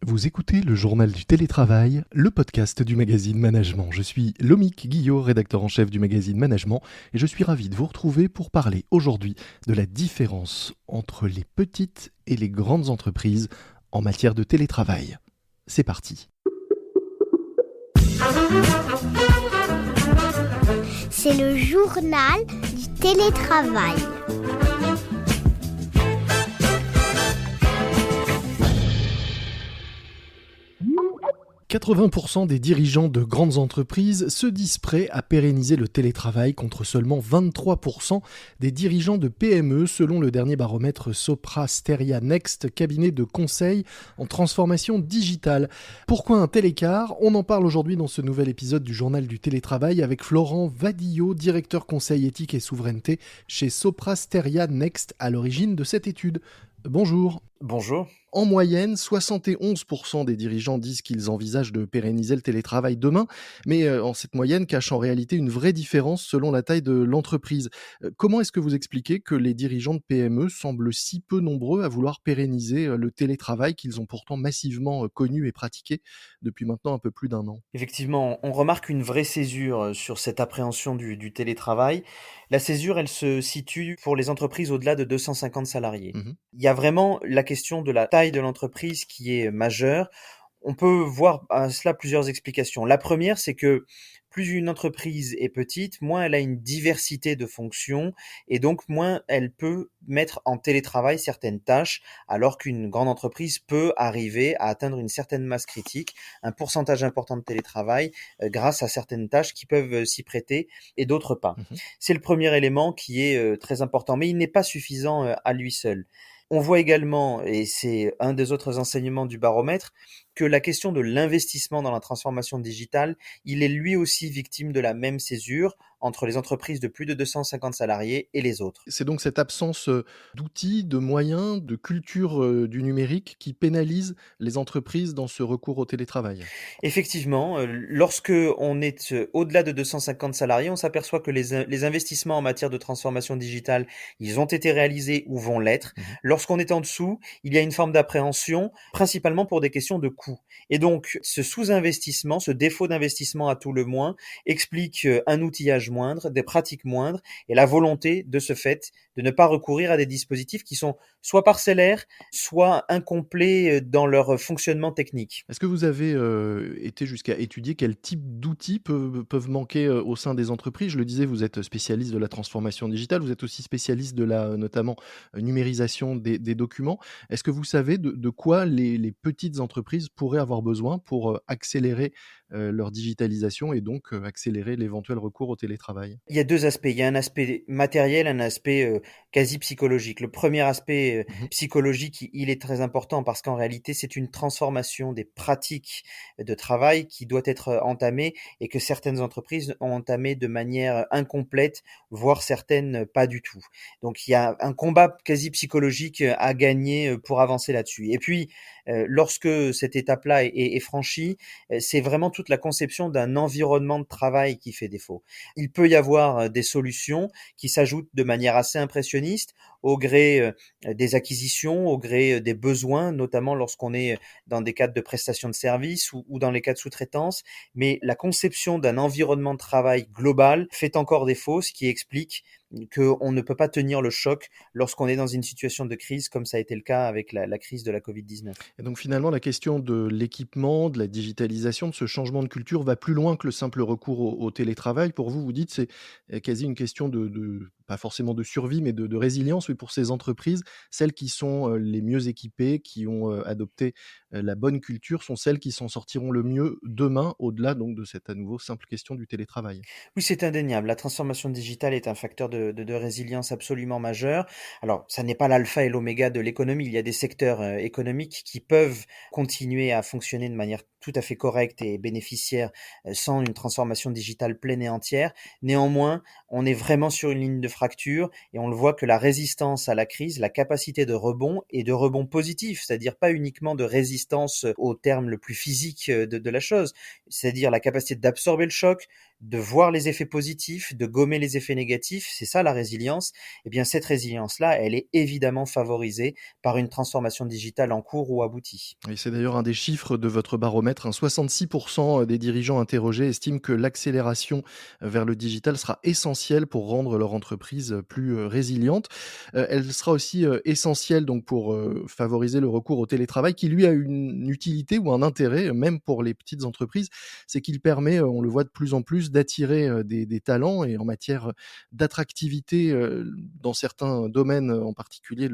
Vous écoutez le journal du télétravail, le podcast du magazine Management. Je suis Lomique Guillot, rédacteur en chef du magazine Management, et je suis ravi de vous retrouver pour parler aujourd'hui de la différence entre les petites et les grandes entreprises en matière de télétravail. C'est parti. C'est le journal du télétravail. 80% des dirigeants de grandes entreprises se disent prêts à pérenniser le télétravail contre seulement 23% des dirigeants de PME selon le dernier baromètre Sopra Steria Next, cabinet de conseil en transformation digitale. Pourquoi un tel écart ? On en parle aujourd'hui dans ce nouvel épisode du journal du télétravail avec Florent Vadillot, directeur conseil éthique et souveraineté chez Sopra Steria Next, à l'origine de cette étude. Bonjour. Bonjour. En moyenne, 71% des dirigeants disent qu'ils envisagent de pérenniser le télétravail demain, mais cette moyenne cache en réalité une vraie différence selon la taille de l'entreprise. Comment est-ce que vous expliquez que les dirigeants de PME semblent si peu nombreux à vouloir pérenniser le télétravail qu'ils ont pourtant massivement connu et pratiqué depuis maintenant un peu plus d'un an ? Effectivement, on remarque une vraie césure sur cette appréhension du télétravail. La césure, elle se situe pour les entreprises au-delà de 250 salariés. Il y a vraiment la question de la taille de l'entreprise qui est majeure. On peut voir à cela plusieurs explications. La première, c'est que plus une entreprise est petite, moins elle a une diversité de fonctions et donc moins elle peut mettre en télétravail certaines tâches, alors qu'une grande entreprise peut arriver à atteindre une certaine masse critique, un pourcentage important de télétravail grâce à certaines tâches qui peuvent s'y prêter et d'autres pas. C'est le premier élément qui est très important, mais il n'est pas suffisant à lui seul. On voit également, et c'est un des autres enseignements du baromètre, que la question de l'investissement dans la transformation digitale, il est lui aussi victime de la même césure entre les entreprises de plus de 250 salariés et les autres. C'est donc cette absence d'outils, de moyens, de culture du numérique qui pénalise les entreprises dans ce recours au télétravail. Effectivement, lorsque on est au-delà de 250 salariés, on s'aperçoit que les investissements en matière de transformation digitale, ils ont été réalisés ou vont l'être. Lorsqu'on est en dessous, il y a une forme d'appréhension, principalement pour des questions de coût. Et donc, ce sous-investissement, ce défaut d'investissement à tout le moins, explique un outillage moindre, des pratiques moindres, et la volonté, de ce fait, de ne pas recourir à des dispositifs qui sont soit parcellaires, soit incomplets dans leur fonctionnement technique. Est-ce que vous avez été jusqu'à étudier quel type d'outils peuvent manquer au sein des entreprises ? Je le disais, vous êtes spécialiste de la transformation digitale, vous êtes aussi spécialiste de la notamment numérisation des documents. Est-ce que vous savez de quoi les petites entreprises pourraient avoir besoin pour accélérer leur digitalisation et donc accélérer l'éventuel recours au télétravail ? Il y a 2 aspects. Il y a un aspect matériel, un aspect, quasi psychologique. Le premier aspect, psychologique, il est très important parce qu'en réalité, c'est une transformation des pratiques de travail qui doit être entamée et que certaines entreprises ont entamé de manière incomplète, voire certaines pas du tout. Donc il y a un combat quasi psychologique à gagner, pour avancer là-dessus. Et puis, lorsque cette étape-là est franchie, c'est vraiment toute la conception d'un environnement de travail qui fait défaut. Il peut y avoir des solutions qui s'ajoutent de manière assez impressionniste au gré des acquisitions, au gré des besoins, notamment lorsqu'on est dans des cadres de prestation de services ou dans les cas de sous-traitance. Mais la conception d'un environnement de travail global fait encore défaut, ce qui explique qu'on ne peut pas tenir le choc lorsqu'on est dans une situation de crise, comme ça a été le cas avec la crise de la Covid-19. Et donc finalement, la question de l'équipement, de la digitalisation, de ce changement de culture va plus loin que le simple recours au télétravail. Pour vous, vous dites c'est quasi une question pas forcément de survie, mais de résilience, oui, pour ces entreprises. Celles qui sont les mieux équipées, qui ont adopté la bonne culture, sont celles qui s'en sortiront le mieux demain, au-delà donc de cette à nouveau simple question du télétravail. Oui, c'est indéniable. La transformation digitale est un facteur de résilience absolument majeur. Alors, ça n'est pas l'alpha et l'oméga de l'économie. Il y a des secteurs économiques qui peuvent continuer à fonctionner de manière tout à fait correcte et bénéficiaire sans une transformation digitale pleine et entière. Néanmoins, on est vraiment sur une ligne de fracture et on le voit que la résistance à la crise, la capacité de rebond et de rebond positif, c'est-à-dire pas uniquement de résistance au terme le plus physique de la chose, c'est-à-dire la capacité d'absorber le choc, de voir les effets positifs, de gommer les effets négatifs. C'est ça la résilience. Eh bien, cette résilience-là, elle est évidemment favorisée par une transformation digitale en cours ou aboutie. Et c'est d'ailleurs un des chiffres de votre baromètre, hein. 66% des dirigeants interrogés estiment que l'accélération vers le digital sera essentielle pour rendre leur entreprise plus résiliente. Elle sera aussi essentielle donc pour favoriser le recours au télétravail qui lui a une utilité ou un intérêt, même pour les petites entreprises. C'est qu'il permet, on le voit de plus en plus, d'attirer des talents et en matière d'attractivité dans certains domaines, en particulier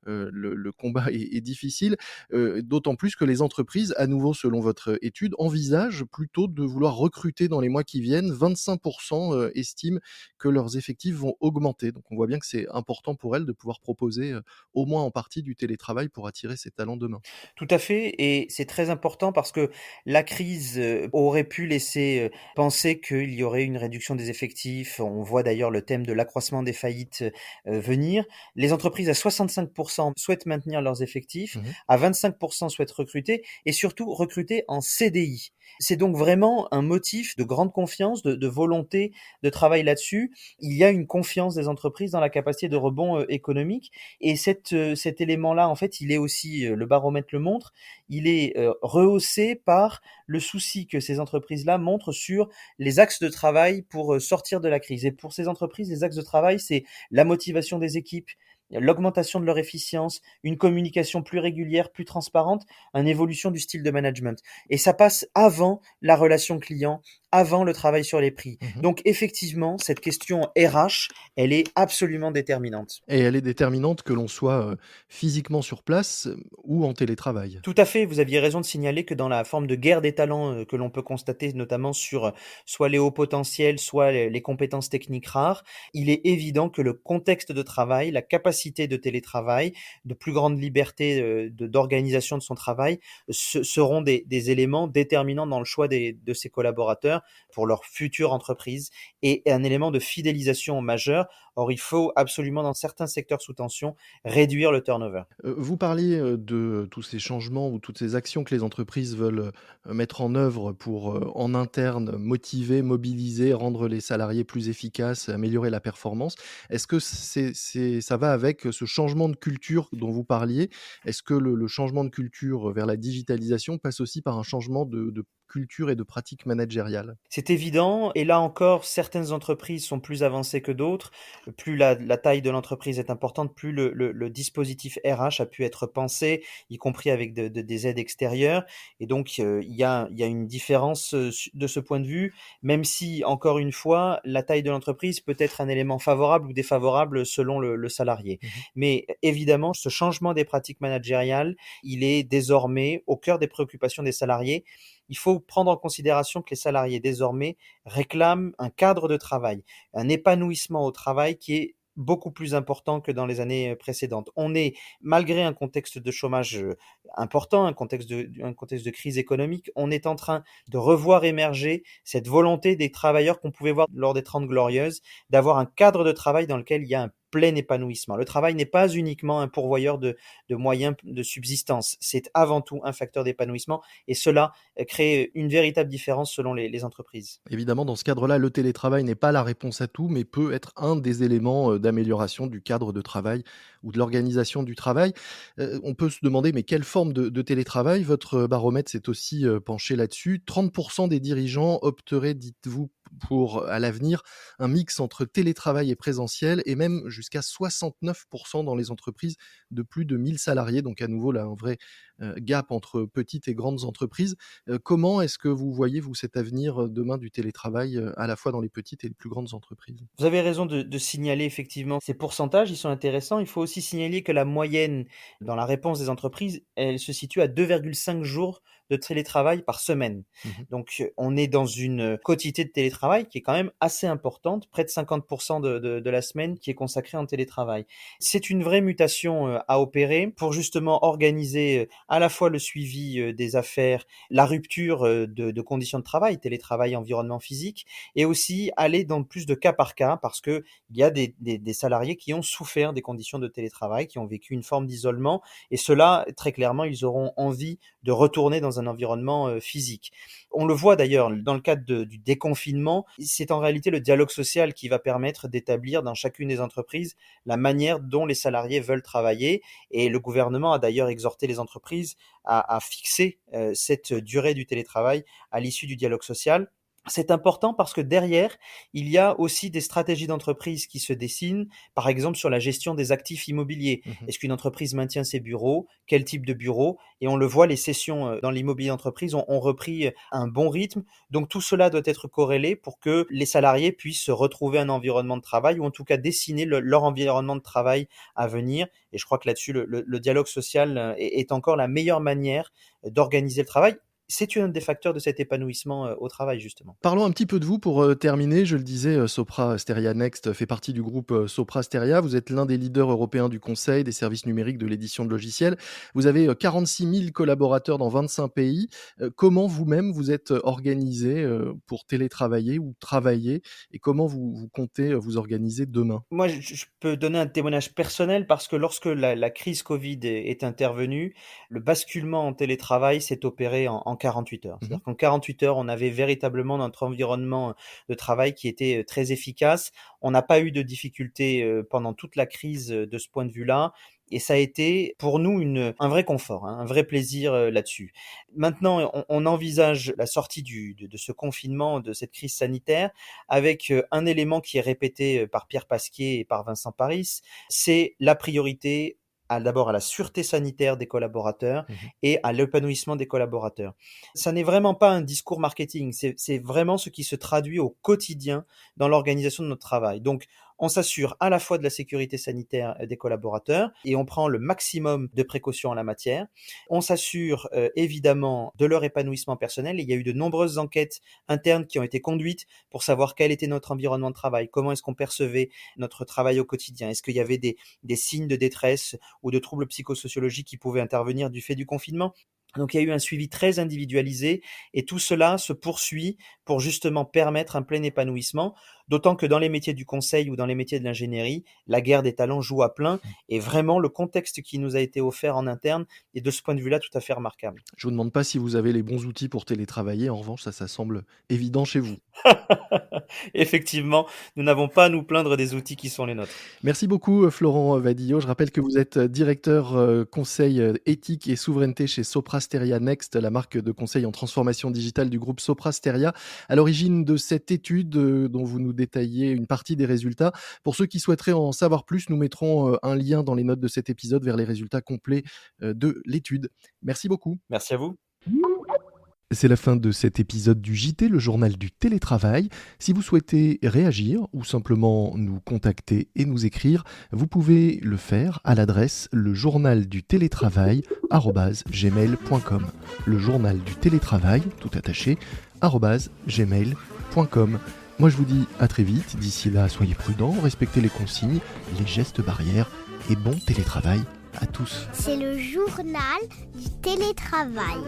le combat est difficile. D'autant plus que les entreprises, à nouveau selon votre étude, envisagent plutôt de vouloir recruter dans les mois qui viennent. 25% estiment que leurs effectifs vont augmenter. Donc on voit bien que c'est important pour elles de pouvoir proposer, au moins en partie du télétravail pour attirer ces talents demain. Tout à fait, et c'est très important parce que la crise, aurait pu laisser, penser qu'il y aurait une réduction des effectifs. On voit d'ailleurs le thème de l'accroissement des faillites, venir. Les entreprises à 65% souhaitent maintenir leurs effectifs, Mmh. à 25% souhaitent recruter et surtout recruter en CDI. C'est donc vraiment un motif de grande confiance, de volonté de travail là-dessus. Il y a une confiance des entreprises dans la capacité de rebond, économique, et cet élément-là, en fait, il est aussi, le baromètre le montre, il est rehaussé par le souci que ces entreprises-là montrent sur les axes de travail pour sortir de la crise. Et pour ces entreprises, les axes de travail, c'est la motivation des équipes, l'augmentation de leur efficience, une communication plus régulière, plus transparente, une évolution du style de management. Et ça passe avant la relation client, avant le travail sur les prix. Mmh. Donc effectivement, cette question RH, elle est absolument déterminante. Et elle est déterminante que l'on soit, physiquement sur place, ou en télétravail. Tout à fait, vous aviez raison de signaler que dans la forme de guerre des talents, que l'on peut constater notamment sur, soit les hauts potentiels, soit les compétences techniques rares, il est évident que le contexte de travail, la capacité de télétravail, de plus grande liberté, d'organisation de son travail, seront des éléments déterminants dans le choix de ses collaborateurs pour leur future entreprise, et un élément de fidélisation majeur. Or, il faut absolument, dans certains secteurs sous tension, réduire le turnover. Vous parliez, de tous ces changements ou toutes ces actions que les entreprises veulent, mettre en œuvre pour, en interne, motiver, mobiliser, rendre les salariés plus efficaces, améliorer la performance. Est-ce que ça va avec ce changement de culture dont vous parliez? Est-ce que le changement de culture vers la digitalisation passe aussi par un changement de culture et de pratiques managériales? C'est évident, et là encore, certaines entreprises sont plus avancées que d'autres. Plus la taille de l'entreprise est importante, plus le dispositif RH a pu être pensé, y compris avec des aides extérieures. Et donc, il y a une différence de ce point de vue, même si, encore une fois, la taille de l'entreprise peut être un élément favorable ou défavorable selon le salarié. Mmh. Mais évidemment, ce changement des pratiques managériales, il est désormais au cœur des préoccupations des salariés. Il faut prendre en considération que les salariés désormais réclament un cadre de travail, un épanouissement au travail qui est beaucoup plus important que dans les années précédentes. On est, malgré un contexte de chômage important, un contexte de crise économique, on est en train de revoir émerger cette volonté des travailleurs qu'on pouvait voir lors des Trente Glorieuses, d'avoir un cadre de travail dans lequel il y a un plein épanouissement. Le travail n'est pas uniquement un pourvoyeur de moyens de subsistance, c'est avant tout un facteur d'épanouissement, et cela crée une véritable différence selon les entreprises. Évidemment, dans ce cadre-là, le télétravail n'est pas la réponse à tout, mais peut être un des éléments, d'amélioration du cadre de travail ou de l'organisation du travail. On peut se demander, mais quelle forme de télétravail? Votre baromètre s'est aussi, penché là-dessus. 30% des dirigeants opteraient, dites-vous, pour, à l'avenir, un mix entre télétravail et présentiel, et même jusqu'à 69% dans les entreprises de plus de 1 000 salariés. Donc à nouveau, là, un vrai, gap entre petites et grandes entreprises. Comment est-ce que vous voyez, vous, cet avenir, demain du télétravail, à la fois dans les petites et les plus grandes entreprises? Vous avez raison de signaler effectivement ces pourcentages, ils sont intéressants. Il faut aussi signaler que la moyenne dans la réponse des entreprises, elle se situe à 2,5 jours de télétravail par semaine. Mmh. Donc, on est dans une quotité de télétravail qui est quand même assez importante, près de 50% de la semaine qui est consacrée en télétravail. C'est une vraie mutation à opérer pour justement organiser à la fois le suivi des affaires, la rupture de conditions de travail, télétravail, environnement physique, et aussi aller dans plus de cas par cas, parce que il y a des salariés qui ont souffert des conditions de télétravail, qui ont vécu une forme d'isolement, et ceux-là, très clairement, ils auront envie de retourner dans un environnement physique. On le voit d'ailleurs dans le cadre du déconfinement, c'est en réalité le dialogue social qui va permettre d'établir dans chacune des entreprises la manière dont les salariés veulent travailler, et le gouvernement a d'ailleurs exhorté les entreprises à fixer cette durée du télétravail à l'issue du dialogue social. C'est important parce que derrière, il y a aussi des stratégies d'entreprise qui se dessinent, par exemple sur la gestion des actifs immobiliers. Mmh. Est-ce qu'une entreprise maintient ses bureaux? Quel type de bureau? Et on le voit, les cessions dans l'immobilier d'entreprise ont repris un bon rythme. Donc tout cela doit être corrélé pour que les salariés puissent retrouver un environnement de travail, ou en tout cas dessiner leur environnement de travail à venir. Et je crois que là-dessus, le dialogue social est encore la meilleure manière d'organiser le travail. C'est un des facteurs de cet épanouissement au travail, justement. Parlons un petit peu de vous pour terminer. Je le disais, Sopra Steria Next fait partie du groupe Sopra Steria. Vous êtes l'un des leaders européens du conseil, des services numériques, de l'édition de logiciels. Vous avez 46 000 collaborateurs dans 25 pays. Comment vous-même vous êtes organisé pour télétravailler ou travailler, et comment vous comptez vous organiser demain? Moi, je peux donner un témoignage personnel parce que lorsque la crise Covid est intervenue, le basculement en télétravail s'est opéré en 48 heures. Mmh. C'est-à-dire qu'en 48 heures, on avait véritablement notre environnement de travail qui était très efficace. On n'a pas eu de difficultés pendant toute la crise de ce point de vue-là. Et ça a été pour nous un vrai confort, hein, un vrai plaisir là-dessus. Maintenant, on envisage la sortie de ce confinement, de cette crise sanitaire, avec un élément qui est répété par Pierre Pasquier et par Vincent Paris, c'est la priorité d'abord à la sûreté sanitaire des collaborateurs Mmh. et à l'épanouissement des collaborateurs. Ça n'est vraiment pas un discours marketing, c'est vraiment ce qui se traduit au quotidien dans l'organisation de notre travail. Donc, on s'assure à la fois de la sécurité sanitaire des collaborateurs et on prend le maximum de précautions en la matière. On s'assure évidemment de leur épanouissement personnel. Et il y a eu de nombreuses enquêtes internes qui ont été conduites pour savoir quel était notre environnement de travail, comment est-ce qu'on percevait notre travail au quotidien, est-ce qu'il y avait des signes de détresse ou de troubles psychosociologiques qui pouvaient intervenir du fait du confinement. Donc il y a eu un suivi très individualisé et tout cela se poursuit pour justement permettre un plein épanouissement, d'autant que dans les métiers du conseil ou dans les métiers de l'ingénierie, la guerre des talents joue à plein et vraiment le contexte qui nous a été offert en interne est de ce point de vue-là tout à fait remarquable. Je vous demande pas si vous avez les bons outils pour télétravailler. En revanche, ça semble évident chez vous. Effectivement, nous n'avons pas à nous plaindre des outils qui sont les nôtres. Merci beaucoup, Florent Vadillo. Je rappelle que vous êtes directeur conseil éthique et souveraineté chez Sopra Steria Next, la marque de conseil en transformation digitale du groupe Sopra Steria, à l'origine de cette étude dont vous nous détaillez une partie des résultats. Pour ceux qui souhaiteraient en savoir plus, nous mettrons un lien dans les notes de cet épisode vers les résultats complets de l'étude. Merci beaucoup. Merci à vous. C'est la fin de cet épisode du JT, le journal du télétravail. Si vous souhaitez réagir ou simplement nous contacter et nous écrire, vous pouvez le faire à l'adresse lejournaldutélétravail@gmail.com. Le journal du télétravail, tout attaché, @gmail.com. Moi je vous dis à très vite, d'ici là soyez prudents, respectez les consignes, les gestes barrières et bon télétravail à tous. C'est le journal du télétravail.